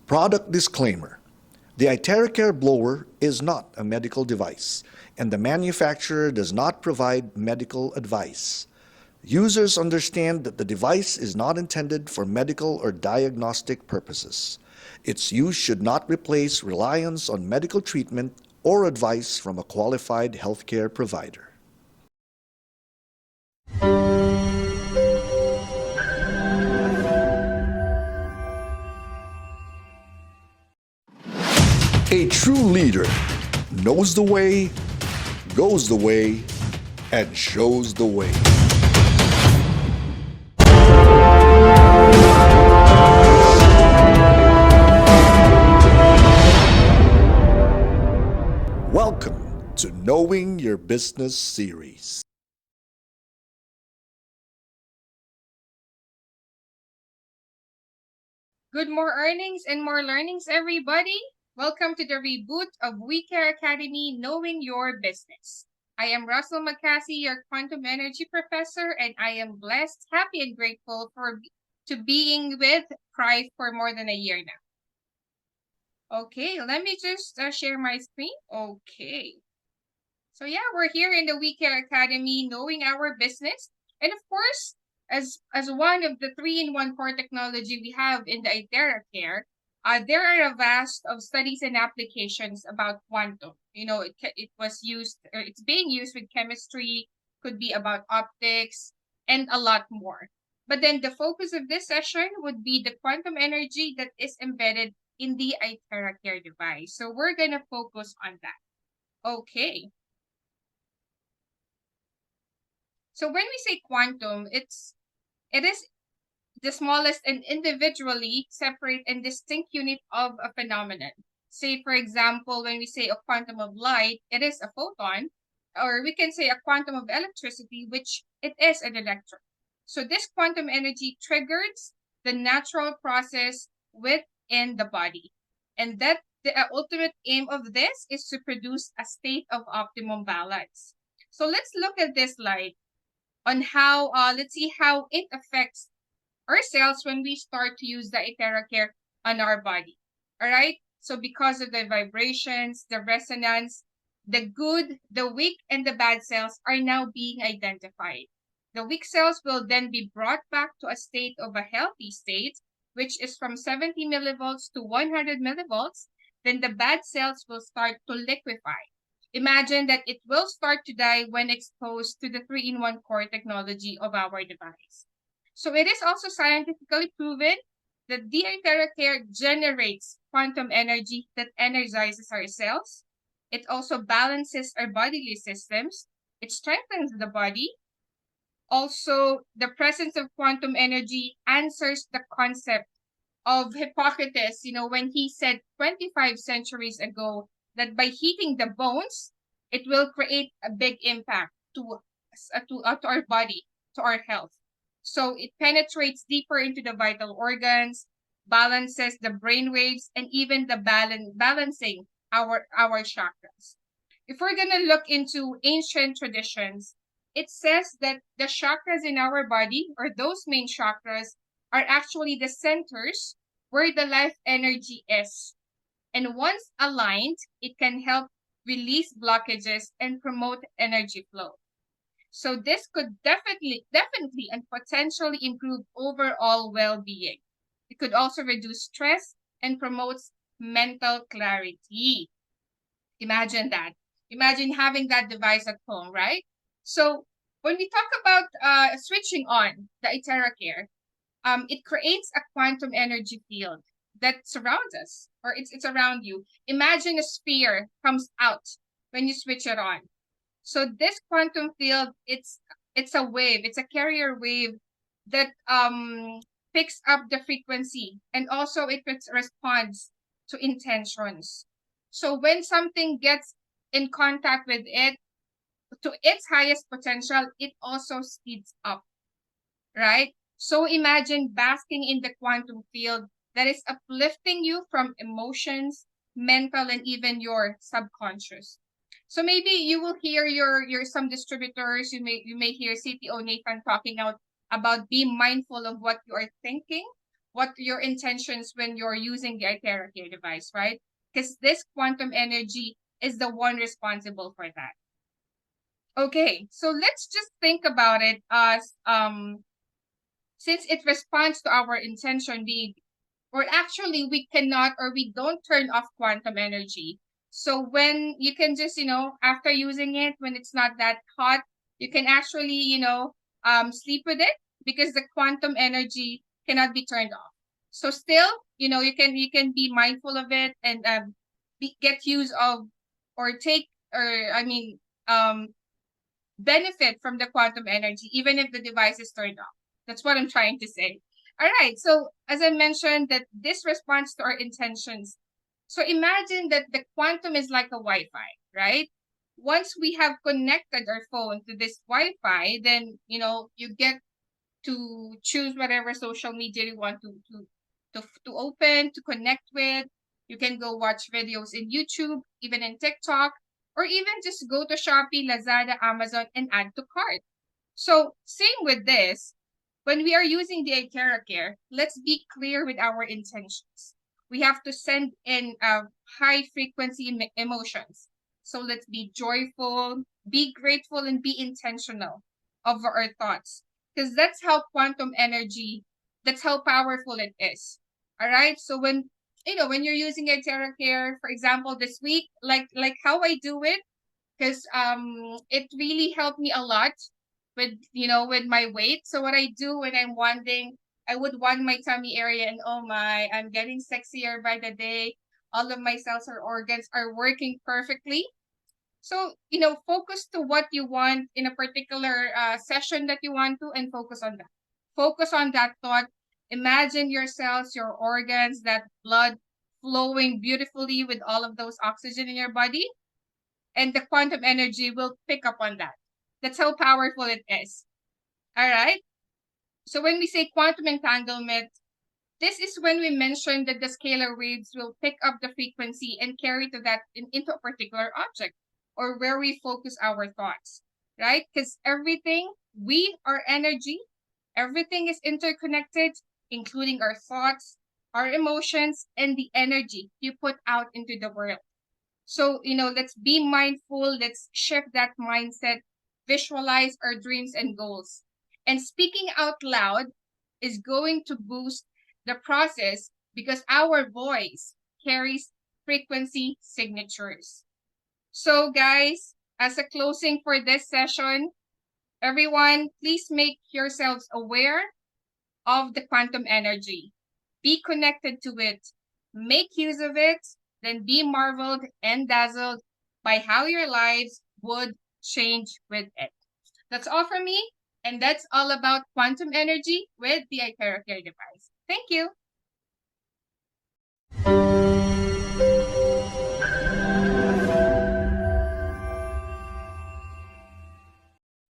Product disclaimer. The iTeraCare blower is not a medical device, and the manufacturer does not provide medical advice. Users understand that the device is not intended for medical or diagnostic purposes. Its use should not replace reliance on medical treatment or advice from a qualified healthcare provider. A true leader knows the way, goes the way, and shows the way. Welcome to Knowing Your Business series. Good more earnings and more learnings, everybody. Welcome to the reboot of WeCare Academy, Knowing Your Business. I am Russel Magkasi, your quantum energy professor, and I am blessed, happy, and grateful to being with Cry for more than a year now. Okay, let me just share my screen. Okay. So yeah, we're here in the WeCare Academy, knowing our business, and of course, as one of the 3-in-1 core technology we have in the iTeraCare, there are a vast of studies and applications about quantum. You know, it was used, or it's being used with chemistry, could be about optics, and a lot more. But then the focus of this session would be the quantum energy that is embedded in the iTeraCare device. So we're gonna focus on that. Okay. So when we say quantum, it is the smallest and individually separate and distinct unit of a phenomenon. Say, for example, when we say a quantum of light, it is a photon, or we can say a quantum of electricity, which it is an electron. So this quantum energy triggers the natural process within the body. And that the ultimate aim of this is to produce a state of optimum balance. So let's look at this light on how, let's see how it affects our cells when we start to use the iTeraCare on our body. All right. So because of the vibrations, the resonance, the good, the weak, and the bad cells are now being identified. The weak cells will then be brought back to a state of a healthy state, which is from 70 millivolts to 100 millivolts. Then the bad cells will start to liquefy. Imagine that it will start to die when exposed to the 3-in-1 core technology of our device. So it is also scientifically proven that the iTeraCare generates quantum energy that energizes our cells. It also balances our bodily systems. It strengthens the body. Also, the presence of quantum energy answers the concept of Hippocrates, when he said 25 centuries ago that by heating the bones, it will create a big impact to our body, to our health. So it penetrates deeper into the vital organs, balances the brain waves, and even the balancing our chakras. If we're gonna look into ancient traditions, it says that the chakras in our body, or those main chakras, are actually the centers where the life energy is. And once aligned, it can help release blockages and promote energy flow. So this could definitely and potentially improve overall well-being. It could also reduce stress and promotes mental clarity. Imagine that. Imagine having that device at home, right? So when we talk about switching on the iTeraCare, it creates a quantum energy field that surrounds us, or it's around you. Imagine a sphere comes out when you switch it on. So this quantum field, it's a wave, it's a carrier wave that picks up the frequency, and also it responds to intentions. So when something gets in contact with it to its highest potential, it also speeds up, right? So imagine basking in the quantum field that is uplifting you from emotions, mental, and even your subconscious. So maybe you will hear your some distributors, you may hear CTO Nathan talking out about being mindful of what you are thinking, what your intentions when you're using the iTeraCare device, right? Because this quantum energy is the one responsible for that. Okay, so let's just think about it as since it responds to our intention being, or actually we cannot or we don't turn off quantum energy. So when you can just, after using it, when it's not that hot, you can actually, sleep with it because the quantum energy cannot be turned off. So still, you can be mindful of it and get use of or take or I mean benefit from the quantum energy even if the device is turned off. That's what I'm trying to say. All right. So as I mentioned, that this responds to our intentions. So imagine that the quantum is like a Wi-Fi, right? Once we have connected our phone to this Wi-Fi, then you get to choose whatever social media you want to open, to connect with. You can go watch videos in YouTube, even in TikTok, or even just go to Shopee, Lazada, Amazon, and add to cart. So same with this. When we are using the iTeraCare, let's be clear with our intentions. We have to send in high frequency emotions. So let's be joyful, be grateful, and be intentional of our thoughts. Because that's how quantum energy, that's how powerful it is. All right. So when you're using iTeraCare, for example, this week, like how I do it, because it really helped me a lot with with my weight. So what I do when I'm wanding, I would wand my tummy area, and oh my, I'm getting sexier by the day. All of my cells or organs are working perfectly. So focus to what you want in a particular session that you want to, and focus on that. Focus on that thought. Imagine your cells, your organs, that blood flowing beautifully with all of those oxygen in your body, and the quantum energy will pick up on that. That's how powerful it is. All right. So when we say quantum entanglement, this is when we mention that the scalar waves will pick up the frequency and carry to that into a particular object or where we focus our thoughts, right? Because everything, we are energy, everything is interconnected, including our thoughts, our emotions, and the energy you put out into the world. So, let's be mindful, let's shift that mindset, visualize our dreams and goals. And speaking out loud is going to boost the process because our voice carries frequency signatures. So, guys, as a closing for this session, everyone, please make yourselves aware of the quantum energy. Be connected to it, make use of it, then be marveled and dazzled by how your lives would change with it. That's all from me, and that's all about quantum energy with the iTeraCare device. Thank you.